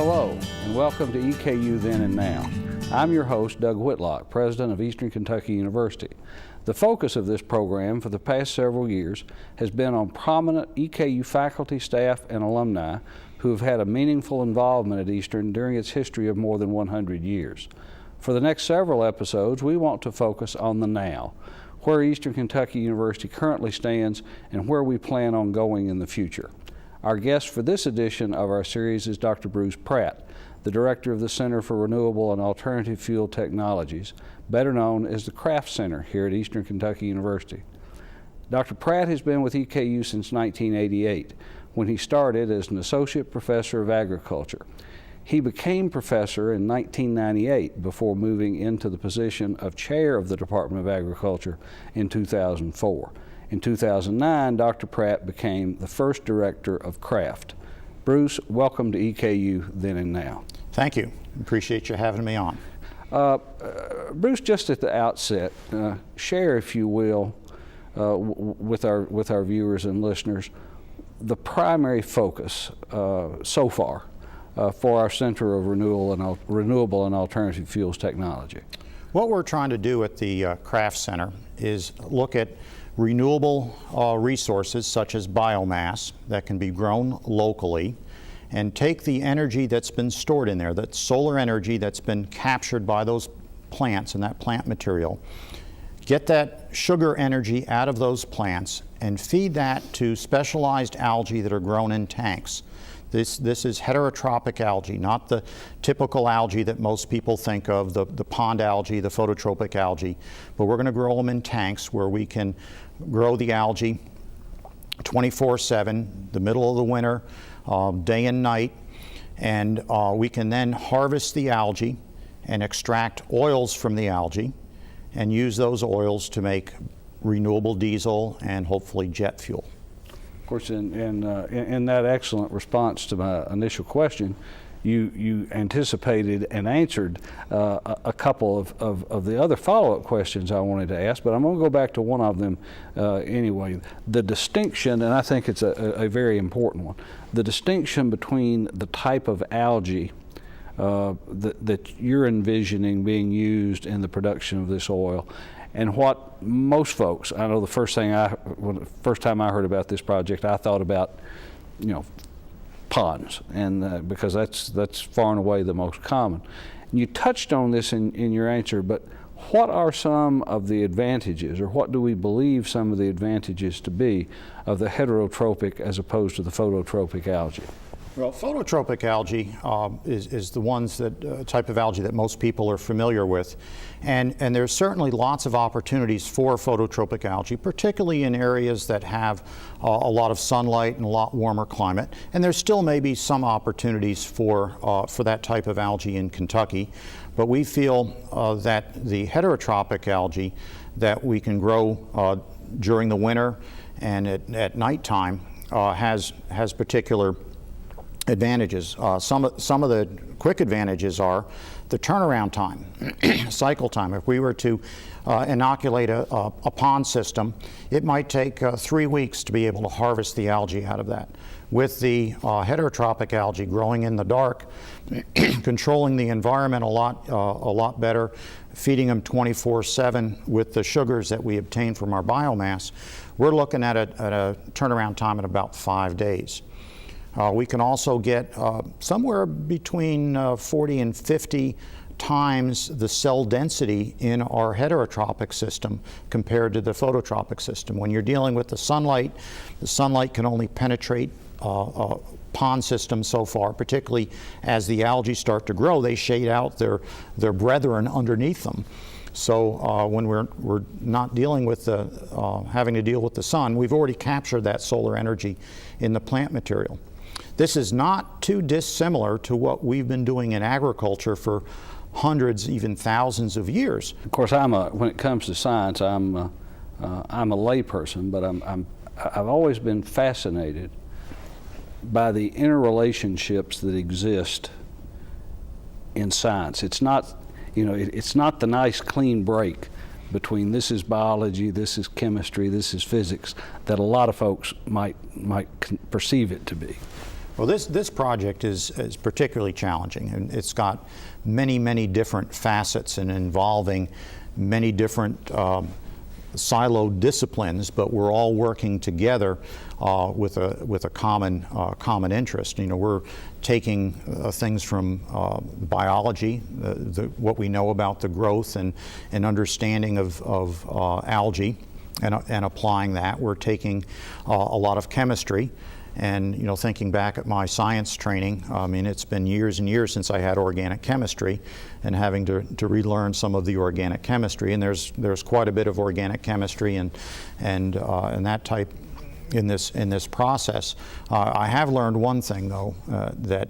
Hello, and welcome to EKU Then and Now. I'm your host, Doug Whitlocks, president of Eastern Kentucky University. The focus of this program for the past several years has been on prominent EKU faculty, staff, and alumni who have had a meaningful involvement at Eastern during its history of more than 100 years. For the next several episodes, we want to focus on the now, where Eastern Kentucky University currently stands and where we plan on going in the future. Our guest for this edition of our series is Dr. Bruce Pratt, the director of the Center for Renewable and Alternative Fuel Technologies, better known as the Craft Center here at Eastern Kentucky University. Dr. Pratt has been with EKU since 1988, when he started as an associate professor of agriculture. He became professor in 1998 before moving into the position of chair of the Department of Agriculture in 2004. In 2009, Dr. Pratt became the first director of Craft. Bruce, welcome to EKU Then and Now. Thank you. Appreciate you having me on. Bruce, just at the outset, share, if you will, with our viewers and listeners, the primary focus so far for our Center of Renewable and Alternative Fuels Technology. What we're trying to do at the Craft Center is look at renewable resources such as biomass that can be grown locally and take the energy that's been stored in there, that solar energy that's been captured by those plants and that plant material, get that sugar energy out of those plants and feed that to specialized algae that are grown in tanks. This is heterotrophic algae, not the typical algae that most people think of, the pond algae, the phototropic algae. But we're going to grow them in tanks where we can grow the algae 24/7, the middle of the winter, day and night. And we can then harvest the algae and extract oils from the algae and use those oils to make renewable diesel and hopefully jet fuel. Of course, in that excellent response to my initial question, you anticipated and answered a couple of the other follow-up questions I wanted to ask, but I'm going to go back to one of them anyway. The distinction, and I think it's a very important one, the distinction between the type of algae that you're envisioning being used in the production of this oil, and what most folks, I know the first time I heard about this project, I thought about, ponds, and because that's far and away the most common. And you touched on this in your answer, but what are some of the advantages, or what do we believe some of the advantages to be of the heterotropic as opposed to the phototropic algae? Well, phototropic algae is the ones that type of algae that most people are familiar with, and there's certainly lots of opportunities for phototropic algae, particularly in areas that have a lot of sunlight and a lot warmer climate. And there still may be some opportunities for that type of algae in Kentucky, but we feel that the heterotropic algae that we can grow during the winter and at nighttime has particular advantages. Some of the quick advantages are the turnaround time, cycle time. If we were to inoculate a pond system, it might take 3 weeks to be able to harvest the algae out of that. With the heterotropic algae growing in the dark, controlling the environment a lot better, feeding them 24/7 with the sugars that we obtain from our biomass, we're looking at a turnaround time at about 5 days. We can also get somewhere between 40 and 50 times the cell density in our heterotropic system compared to the phototropic system. When you're dealing with the sunlight can only penetrate a pond system so far, particularly as the algae start to grow, they shade out their brethren underneath them. So when we're not dealing with having to deal with the sun, we've already captured that solar energy in the plant material. This is not too dissimilar to what we've been doing in agriculture for hundreds, even thousands of years. Of course, when it comes to science, I'm a layperson, but I've always been fascinated by the interrelationships that exist in science. It's not, it's not the nice clean break between this is biology, this is chemistry, this is physics that a lot of folks might perceive it to be. Well, this project is particularly challenging, and it's got many different facets and involving many different siloed disciplines, but we're all working together with a common interest. You know, we're taking things from biology, what we know about the growth and understanding of algae, and applying that. We're taking a lot of chemistry. And, you know, thinking back at my science training, I mean, it's been years and years since I had organic chemistry, and having to relearn some of the organic chemistry. And there's quite a bit of organic chemistry and that type in this process. I have learned one thing, though, that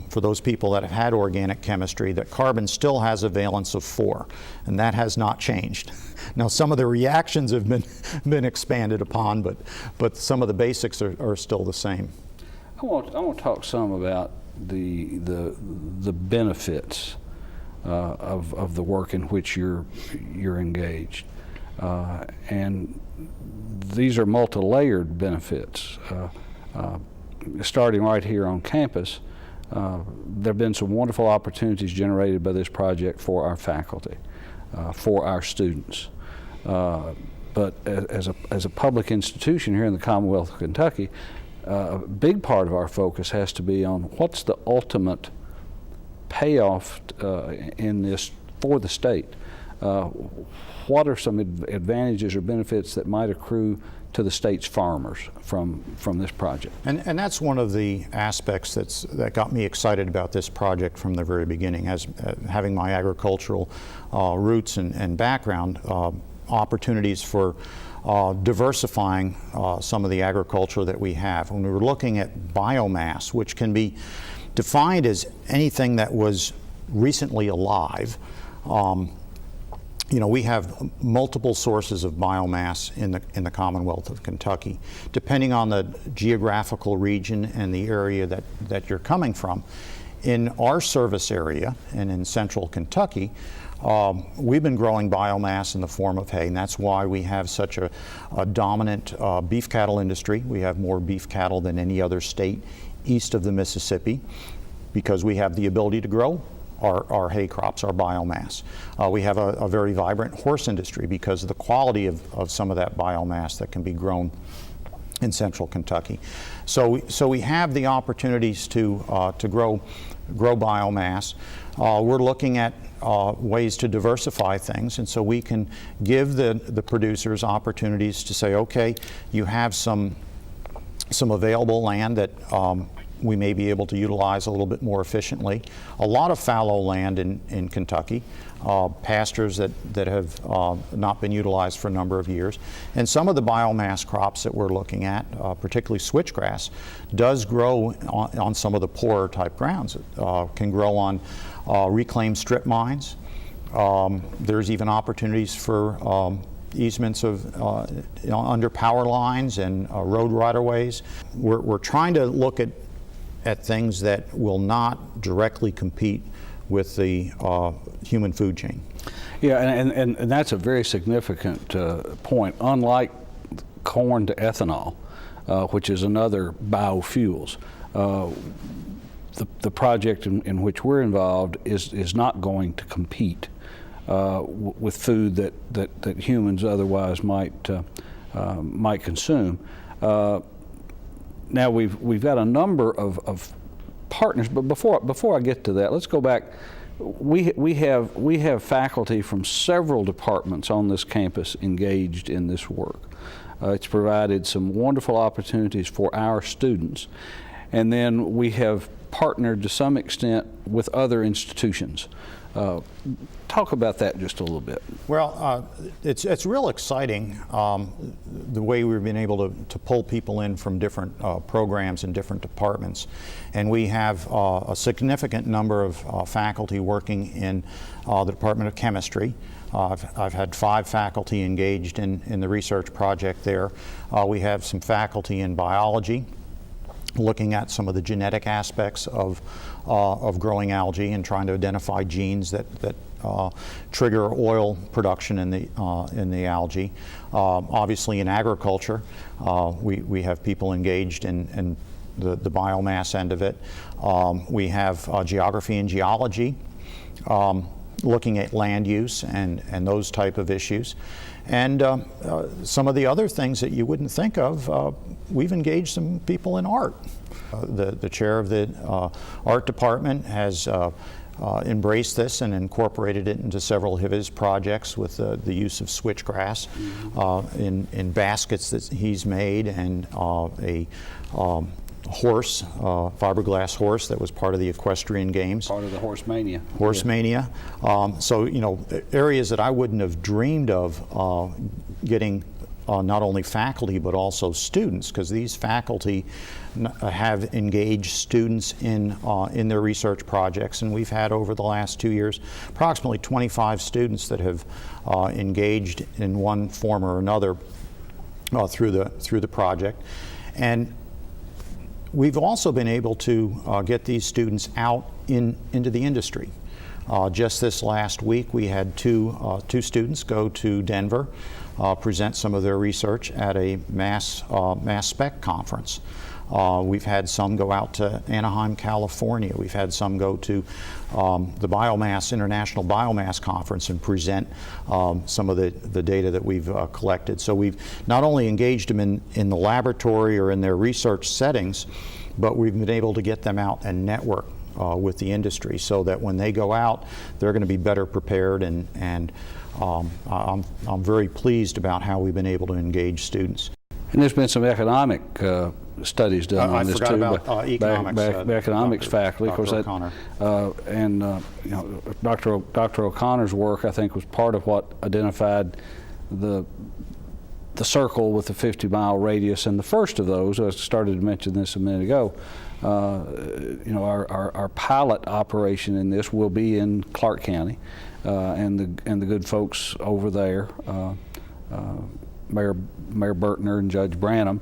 for those people that have had organic chemistry, that carbon still has a valence of 4, and that has not changed. Now, some of the reactions have been expanded upon, but some of the basics are still the same. I want to talk some about the benefits of the work in which you're engaged, and these are multi-layered benefits. Starting right here on campus, there have been some wonderful opportunities generated by this project for our faculty, for our students. But as a public institution here in the Commonwealth of Kentucky, a big part of our focus has to be on what's the ultimate payoff in this for the state. What are some advantages or benefits that might accrue to the state's farmers from this project? And that's one of the aspects that got me excited about this project from the very beginning. As having my agricultural roots and background, opportunities for diversifying some of the agriculture that we have. When we were looking at biomass, which can be defined as anything that was recently alive, you know, we have multiple sources of biomass in the Commonwealth of Kentucky. Depending on the geographical region and the area that you're coming from. In our service area and in central Kentucky, we've been growing biomass in the form of hay, and that's why we have such a dominant beef cattle industry. We have more beef cattle than any other state east of the Mississippi, because we have the ability to grow our hay crops, our biomass. We have a very vibrant horse industry because of the quality of some of that biomass that can be grown in central Kentucky. So we have the opportunities to grow biomass. We're looking at ways to diversify things, and so we can give the producers opportunities to say, okay, you have some available land that we may be able to utilize a little bit more efficiently. A lot of fallow land in Kentucky, pastures that have not been utilized for a number of years. And some of the biomass crops that we're looking at, particularly switchgrass, does grow on some of the poorer type grounds. It can grow on reclaimed strip mines. There's even opportunities for easements of under power lines and road right-of-ways. We're trying to look at things that will not directly compete with the human food chain. Yeah, and that's a very significant point. Unlike corn to ethanol, which is another biofuels, the project in which we're involved is not going to compete with food that humans otherwise might consume. Now we've got a number of partners, but before I get to that, let's go back. We have faculty from several departments on this campus engaged in this work. It's provided some wonderful opportunities for our students, and then we have partnered to some extent with other institutions. Talk about that just a little bit. Well, it's real exciting the way we've been able to pull people in from different programs and different departments. And we have a significant number of faculty working in the Department of Chemistry. I've had 5 faculty engaged in the research project there. We have some faculty in biology, looking at some of the genetic aspects of growing algae and trying to identify genes that trigger oil production in the algae. Obviously, in agriculture, we have people engaged in the biomass end of it. We have geography and geology, looking at land use and those type of issues. And some of the other things that you wouldn't think of, we've engaged some people in art. The chair of the art department has embraced this and incorporated it into several of his projects with the use of switchgrass in baskets that he's made, and a horse, fiberglass horse that was part of the equestrian games. Part of the Horse Mania. Horse Mania. So, you know, areas that I wouldn't have dreamed of getting not only faculty but also students, because these faculty have engaged students in their research projects, and we've had over the last 2 years approximately 25 students that have engaged in one form or another through the project. And we've also been able to get these students out into the industry. Just this last week, we had two students go to Denver, present some of their research at a mass spec conference. We've had some go out to Anaheim, California. We've had some go to the International Biomass Conference and present some of the data that we've collected. So we've not only engaged them in the laboratory or in their research settings, but we've been able to get them out and network with the industry, so that when they go out, they're going to be better prepared. And I'm very pleased about how we've been able to engage students. And there's been some economic studies done on this too. I forgot about economics. Economics faculty, of course. O'Connor. You know, Dr. O'Connor's work, I think, was part of what identified the circle with the 50-mile radius. And the first of those, I started to mention this a minute ago. You know, our pilot operation in this will be in Clark County, and the good folks over there, Mayor Bertner and Judge Branham,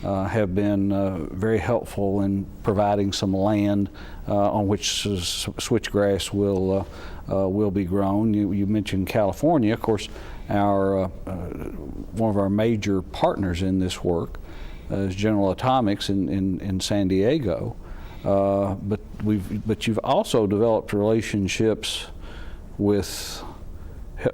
have been very helpful in providing some land on which switchgrass will be grown. You mentioned California, of course. One of our major partners in this work is General Atomics in San Diego, but you've also developed relationships with.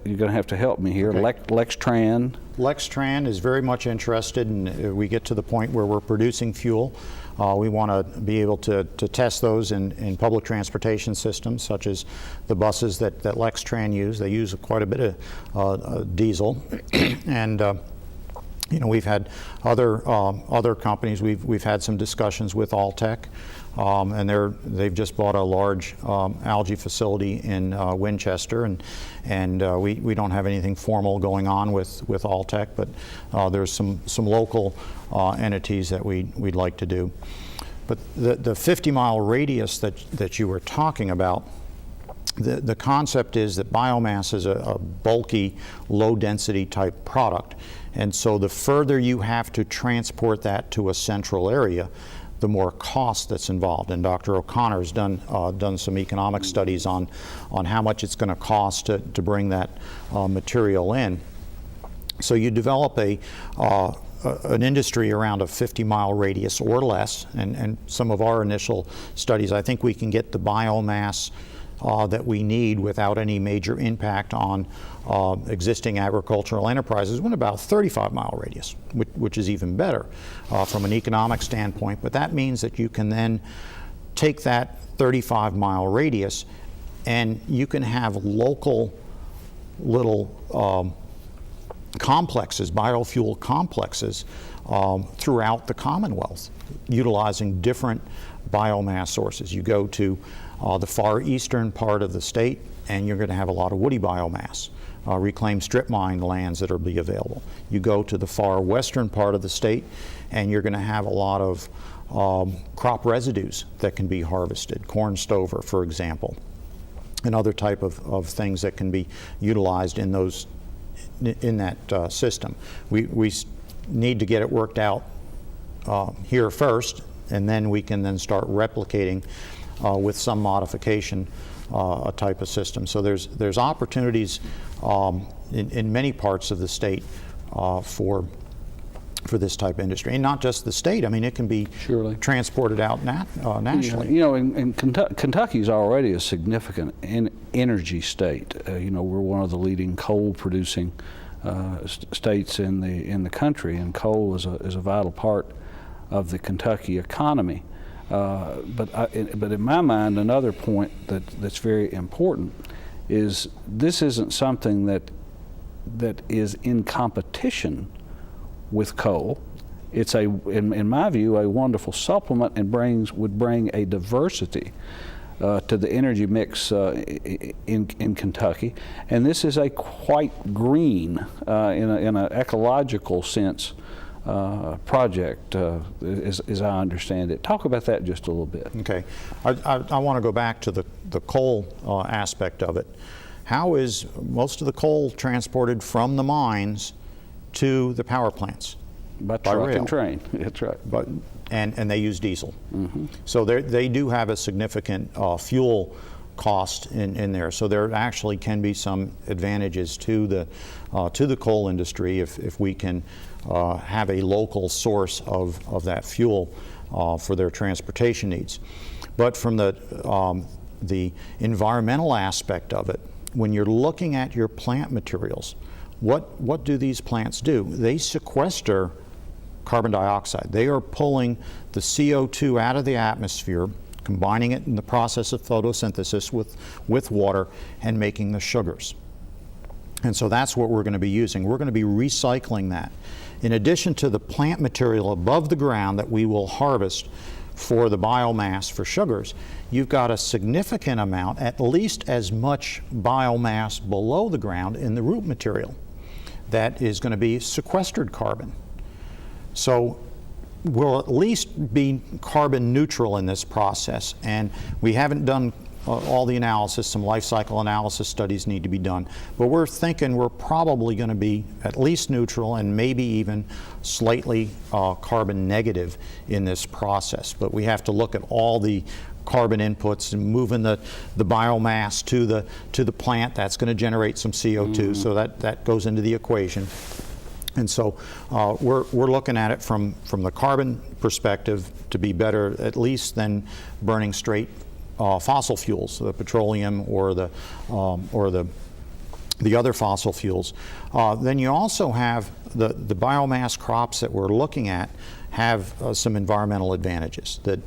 You're going to have to help me here. Okay. Lextran. Lextran is very much interested, and we get to the point where we're producing fuel. We want to be able to test those in public transportation systems, such as the buses that Lextran use. They use quite a bit of diesel, and you know, we've had other companies. We've had some discussions with Alltech, and they've just bought a large algae facility in Winchester, and we don't have anything formal going on with Alltech, but there's some local entities that we'd like to do. But the 50-mile radius that you were talking about, the concept is that biomass is a bulky, low-density type product. And so the further you have to transport that to a central area, the more cost that's involved. And Dr. O'Connor's done some economic studies on how much it's going to cost to bring that material in. So you develop an industry around a 50-mile radius or less, and some of our initial studies, I think we can get the biomass that we need without any major impact on existing agricultural enterprises in about a 35-mile radius, which is even better from an economic standpoint. But that means that you can then take that 35-mile radius and you can have local little complexes, biofuel complexes, throughout the Commonwealth, utilizing different biomass sources. You go to the far eastern part of the state, and you're going to have a lot of woody biomass, reclaimed strip mine lands that will be available. You go to the far western part of the state, and you're going to have a lot of crop residues that can be harvested, corn stover, for example, and other type of things that can be utilized in that system. We need to get it worked out here first, and then we can then start replicating with some modification a type of system. So there's opportunities in many parts of the state for for this type of industry, and not just the state. I mean, it can be Surely. transported out nationally. You know, in Kentucky is already a significant energy state. You know, we're one of the leading coal-producing states in the country, and coal is a vital part of the Kentucky economy. But in my mind, another point that's very important is this isn't something that is in competition with coal. It's in my view, a wonderful supplement and would bring a diversity to the energy mix in Kentucky. And this is a quite green, in an ecological sense, project, as I understand it. Talk about that just a little bit. Okay. I want to go back to the coal aspect of it. How is most of the coal transported from the mines to the power plants? By truck rail. and train. That's right. And they use diesel. So they do have a significant fuel cost in there. So there actually can be some advantages to the coal industry if we can have a local source of that fuel for their transportation needs. But from the environmental aspect of it, when you're looking at your plant materials, what do these plants do? They sequester carbon dioxide. They are pulling the CO2 out of the atmosphere, combining it in the process of photosynthesis with water, and making the sugars. And so that's what we're going to be using. We're going to be recycling that. In addition to the plant material above the ground that we will harvest for the biomass for sugars, you've got a significant amount, at least as much biomass below the ground in the root material that is going to be sequestered carbon. So we'll at least be carbon neutral in this process, and we haven't done all the analysis. Some life cycle analysis studies need to be done, but we're thinking we're probably going to be at least neutral and maybe even slightly carbon negative in this process. But we have to look at all the carbon inputs and moving the biomass to the plant. That's going to generate some CO2, so that goes into the equation. And so we're looking at it from the carbon perspective to be better at least than burning straight fossil fuels, the petroleum or the other fossil fuels. Then you also have the biomass crops that we're looking at have some environmental advantages. That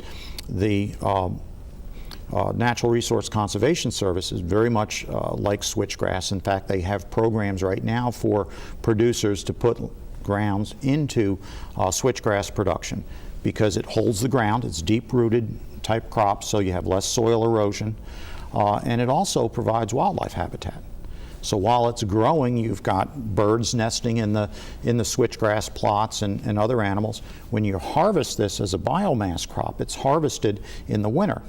the Natural Resource Conservation Service is very much like switchgrass. In fact, they have programs right now for producers to put grounds into switchgrass production because it holds the ground. It's deep-rooted type crop, so you have less soil erosion, and it also provides wildlife habitat. So while it's growing, you've got birds nesting in the switchgrass plots and other animals. When you harvest this as a biomass crop, it's harvested in the winter,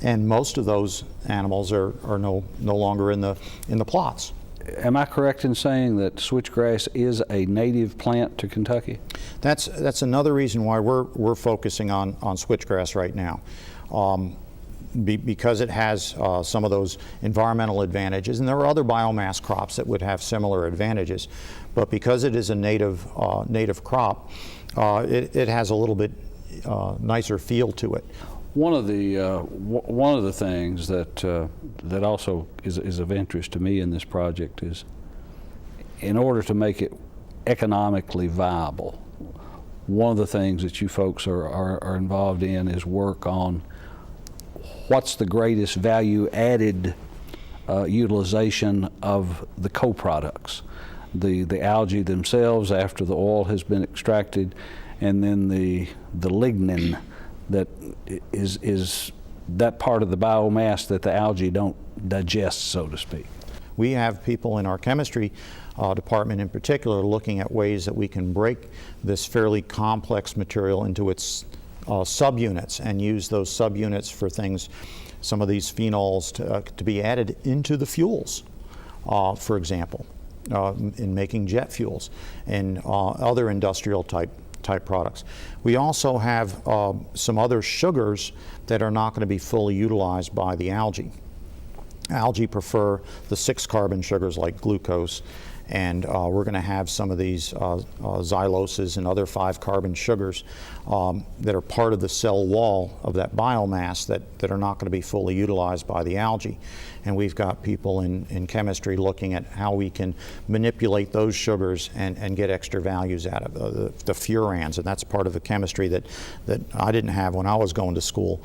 and most of those animals are no longer in the plots. Am I correct in saying that switchgrass is a native plant to Kentucky? That's another reason why we're focusing on switchgrass right now. Because it has some of those environmental advantages, and there are other biomass crops that would have similar advantages, but because it is a native crop, it has a little bit nicer feel to it. One of the things that also is of interest to me in this project is, in order to make it economically viable, one of the things that you folks are involved in is work on what's the greatest value added utilization of the co-products, the algae themselves after the oil has been extracted, and then the lignin that is that part of the biomass that the algae don't digest, so to speak. We have people in our chemistry department in particular looking at ways that we can break this fairly complex material into its subunits and use those subunits for things, some of these phenols to be added into the fuels, for example, in making jet fuels and other industrial type products. We also have some other sugars that are not going to be fully utilized by the algae. Algae prefer the 6-carbon sugars like glucose And we're going to have some of these xyloses and other 5-carbon sugars that are part of the cell wall of that biomass that are not going to be fully utilized by the algae. And we've got people in chemistry looking at how we can manipulate those sugars and get extra values out of the furans. And that's part of the chemistry that I didn't have when I was going to school.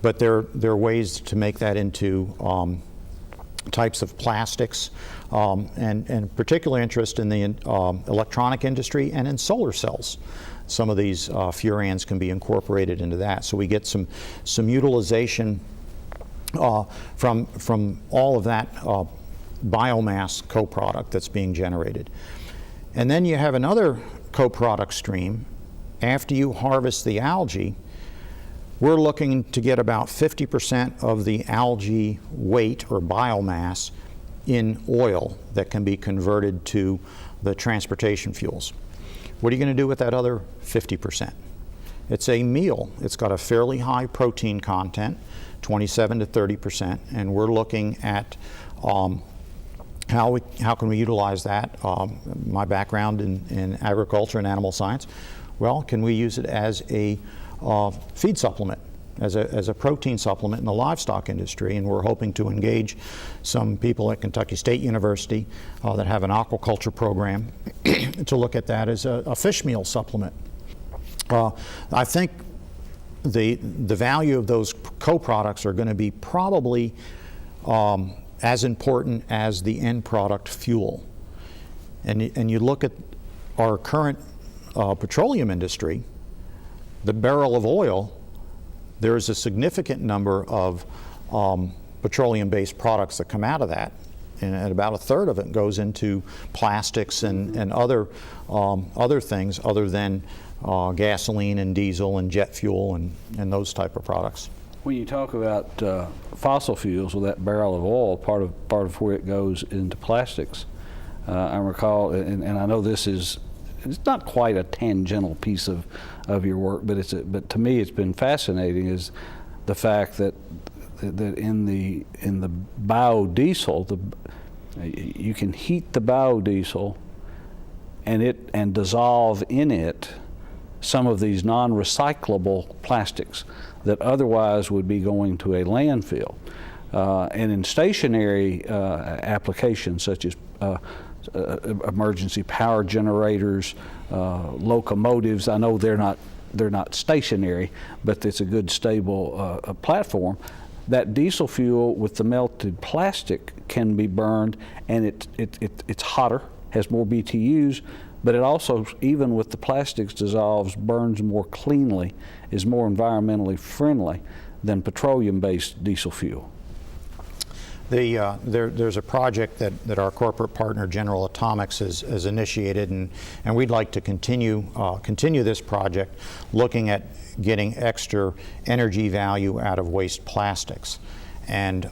But there are ways to make that into types of plastics, and particular interest in the electronic industry and in solar cells. Some of these furans can be incorporated into that, so we get some utilization from all of that biomass co-product that's being generated. And then you have another co-product stream. After you harvest the algae, we're looking to get about 50% of the algae weight or biomass in oil that can be converted to the transportation fuels. What are you going to do with that other 50%? It's a meal. It's got a fairly high protein content, 27 to 30%, and we're looking at how can we utilize that. My background in agriculture and animal science, well, can we use it as a feed supplement, as a protein supplement in the livestock industry? And we're hoping to engage some people at Kentucky State University that have an aquaculture program to look at that as a fish meal supplement. I think the value of those co-products are going to be probably as important as the end product fuel. And you look at our current petroleum industry, the barrel of oil, there is a significant number of petroleum-based products that come out of that, and about a third of it goes into plastics and other things other than gasoline and diesel and jet fuel and those type of products. When you talk about fossil fuels with that barrel of oil, part of where it goes into plastics, I recall, and I know it's not quite a tangential piece of your work, but to me it's been fascinating, is the fact that in the biodiesel, you can heat the biodiesel and dissolve in it some of these non-recyclable plastics that otherwise would be going to a landfill. And in stationary applications such as emergency power generators, locomotives, I know they're not stationary, but it's a good stable platform. That diesel fuel with the melted plastic can be burned, and it's hotter, has more BTUs, but it also, even with the plastics dissolves, burns more cleanly, is more environmentally friendly than petroleum-based diesel fuel. There's a project that our corporate partner General Atomics has initiated, and we'd like to continue this project, looking at getting extra energy value out of waste plastics. And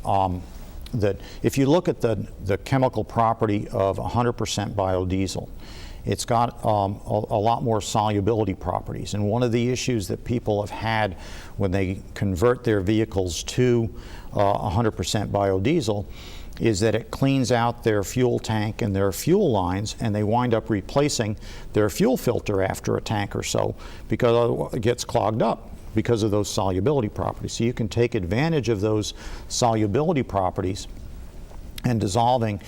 that if you look at the chemical property of 100% biodiesel, it's got a lot more solubility properties. And one of the issues that people have had when they convert their vehicles to 100% biodiesel is that it cleans out their fuel tank and their fuel lines, and they wind up replacing their fuel filter after a tank or so because it gets clogged up because of those solubility properties. So you can take advantage of those solubility properties and dissolving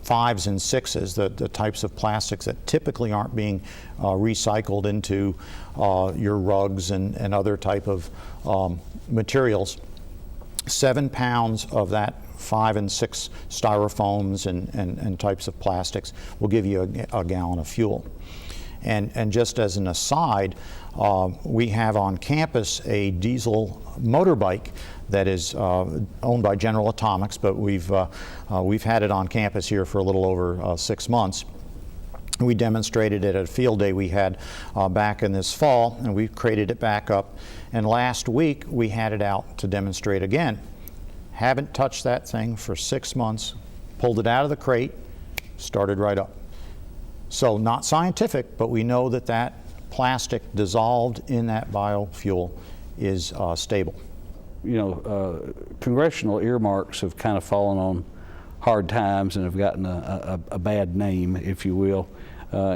5s and 6s, the types of plastics that typically aren't being recycled into your rugs and other type of materials. 7 pounds of that 5 and 6 styrofoams and types of plastics will give you a gallon of fuel. And just as an aside, we have on campus a diesel motorbike that is owned by General Atomics, but we've had it on campus here for a little over 6 months. We demonstrated it at a field day we had back in this fall, and we crated it back up. And last week we had it out to demonstrate again. Haven't touched that thing for 6 months, pulled it out of the crate, started right up. So not scientific, but we know that plastic dissolved in that biofuel is stable. You know, congressional earmarks have kind of fallen on hard times and have gotten a bad name, if you will,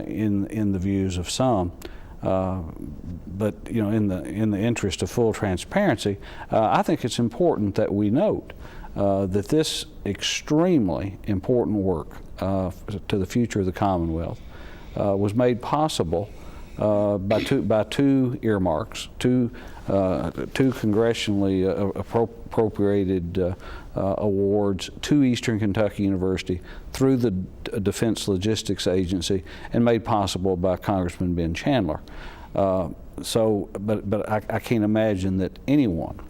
in the views of some. But in the interest of full transparency, I think it's important that we note that this extremely important work to the future of the Commonwealth was made possible by two earmarks, two congressionally appropriated awards to Eastern Kentucky University through the Defense Logistics Agency, and made possible by Congressman Ben Chandler. But I can't imagine that anyone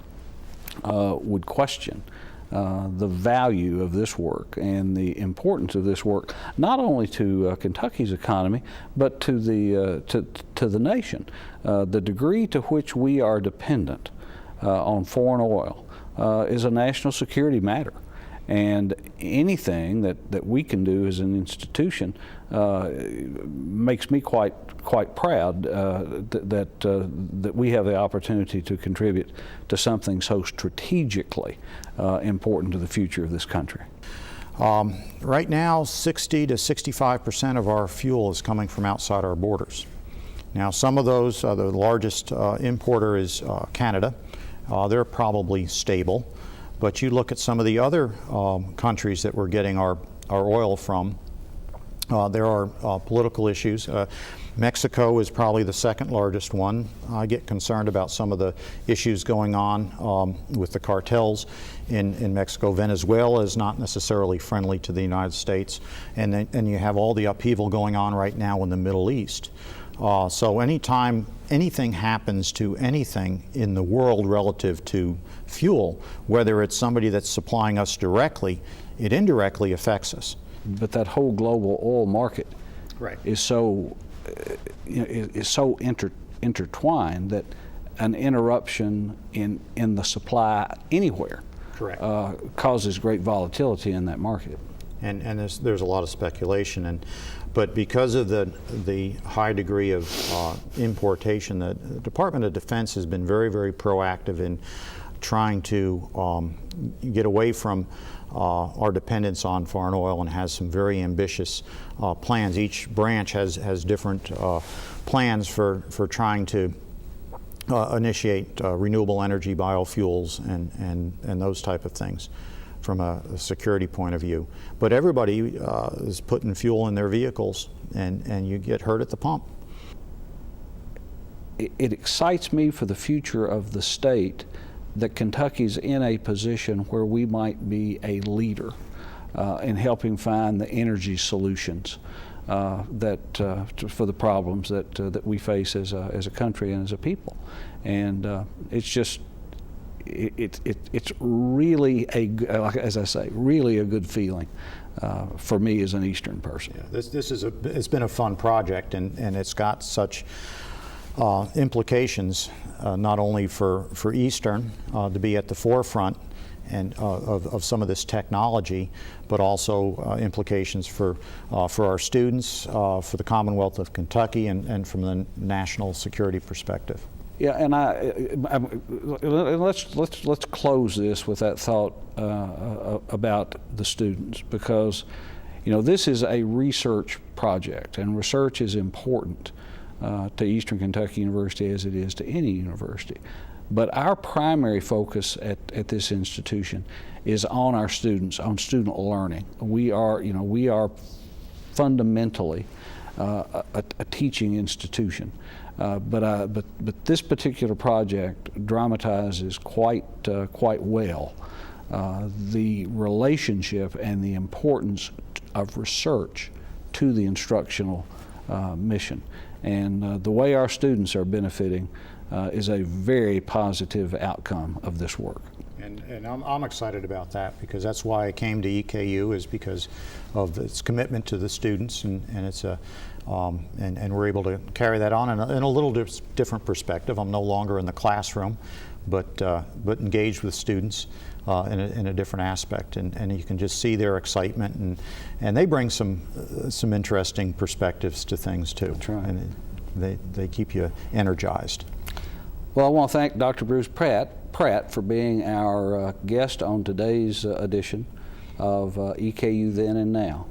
would question the value of this work and the importance of this work, not only to Kentucky's economy, but to the nation. The degree to which we are dependent on foreign oil is a national security matter. And anything that we can do as an institution makes me quite proud that we have the opportunity to contribute to something so strategically important to the future of this country. Right now, 60 to 65% of our fuel is coming from outside our borders. Now, some of those, the largest importer is Canada. They're probably stable. But you look at some of the other countries that we're getting our oil from, there are political issues. Mexico is probably the second largest one. I get concerned about some of the issues going on with the cartels in Mexico. Venezuela is not necessarily friendly to the United States. And you have all the upheaval going on right now in the Middle East. So anytime anything happens to anything in the world relative to fuel, whether it's somebody that's supplying us directly, it indirectly affects us. But that whole global oil market is so intertwined that an interruption in the supply anywhere causes great volatility in that market. And there's a lot of speculation, but because of the high degree of importation, the Department of Defense has been very, very proactive in trying to get away from our dependence on foreign oil, and has some very ambitious plans. Each branch has different plans for trying to initiate renewable energy, biofuels, and those type of things from a security point of view. But everybody is putting fuel in their vehicles, and you get hurt at the pump. It excites me for the future of the state that Kentucky's in a position where we might be a leader in helping find the energy solutions for the problems that we face as a country and as a people. And it's really as I say, really a good feeling for me as an Eastern person. Yeah, it's been a fun project, and it's got such implications not only for Eastern to be at the forefront and of some of this technology, but also implications for our students, for the Commonwealth of Kentucky, and from the national security perspective. Yeah, and let's close this with that thought about the students, because this is a research project, and research is important to Eastern Kentucky University as it is to any university. But our primary focus at this institution is on our students, on student learning. We are fundamentally a teaching institution. But this particular project dramatizes quite well the relationship and the importance of research to the instructional mission. And the way our students are benefiting is a very positive outcome of this work. And I'm excited about that, because that's why I came to EKU, is because of its commitment to the students, and it's and we're able to carry that on in a little different perspective. I'm no longer in the classroom, but engaged with students in a different aspect, and you can just see their excitement, and they bring some interesting perspectives to things too. That's right. And they keep you energized. Well, I want to thank Dr. Bruce Pratt for being our guest on today's edition of EKU Then and Now.